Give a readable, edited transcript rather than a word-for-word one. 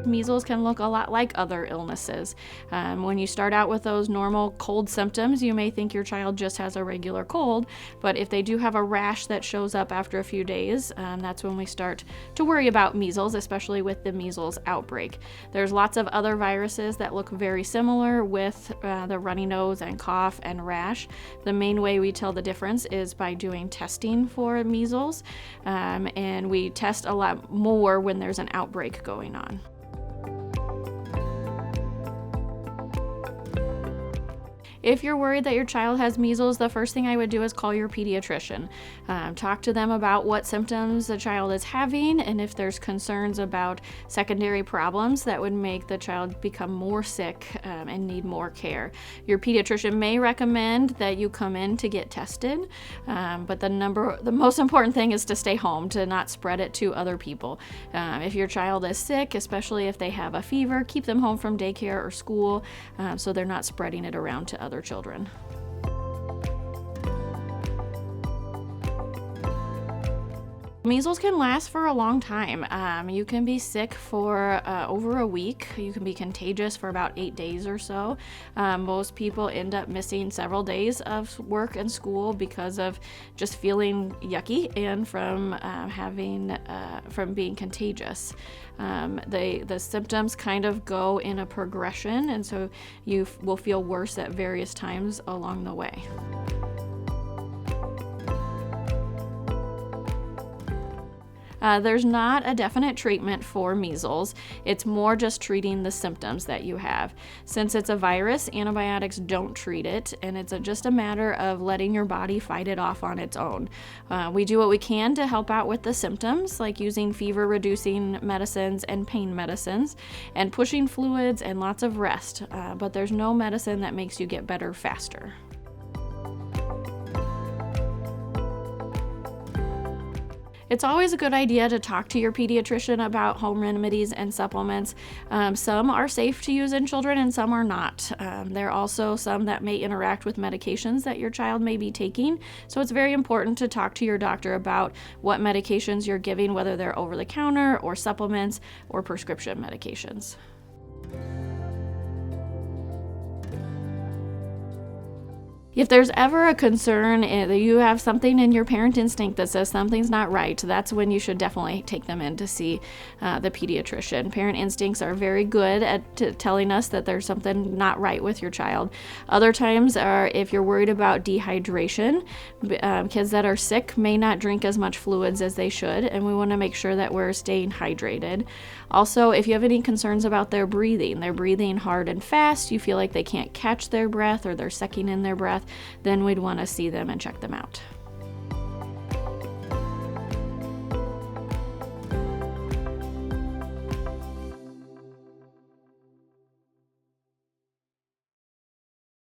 measles can look a lot like other illnesses. When you start out with those normal cold symptoms, you may think your child just has a regular cold, but if they do have a rash that shows up after a few days, that's when we start to worry about measles, especially with the measles outbreak. There's lots of other viruses that look very similar with the runny nose and cough and rash. The main way we tell the difference is by doing testing for measles, and we test a lot more when there's an outbreak going on. If you're worried that your child has measles, the first thing I would do is call your pediatrician. Talk to them about what symptoms the child is having, and if there's concerns about secondary problems that would make the child become more sick and need more care. Your pediatrician may recommend that you come in to get tested, but the most important thing is to stay home, to not spread it to other people. If your child is sick, especially if they have a fever, keep them home from daycare or school so they're not spreading it around to other children. Measles can last for a long time. You can be sick for over a week. You can be contagious for about 8 days or so. Most people end up missing several days of work and school because of just feeling yucky and from being contagious. The symptoms kind of go in a progression, and so you will feel worse at various times along the way. There's not a definite treatment for measles. It's more just treating the symptoms that you have. Since it's a virus, antibiotics don't treat it, and it's just a matter of letting your body fight it off on its own. We do what we can to help out with the symptoms, like using fever-reducing medicines and pain medicines, and pushing fluids and lots of rest, but there's no medicine that makes you get better faster. It's always a good idea to talk to your pediatrician about home remedies and supplements. Some are safe to use in children and some are not. There are also some that may interact with medications that your child may be taking. So it's very important to talk to your doctor about what medications you're giving, whether they're over the counter or supplements or prescription medications. If there's ever a concern that you have something in your parent instinct that says something's not right, that's when you should definitely take them in to see the pediatrician. Parent instincts are very good at telling us that there's something not right with your child. Other times are if you're worried about dehydration. Kids that are sick may not drink as much fluids as they should, and we want to make sure that we're staying hydrated. Also, if you have any concerns about they're breathing hard and fast, you feel like they can't catch their breath or they're sucking in their breath, then we'd want to see them and check them out.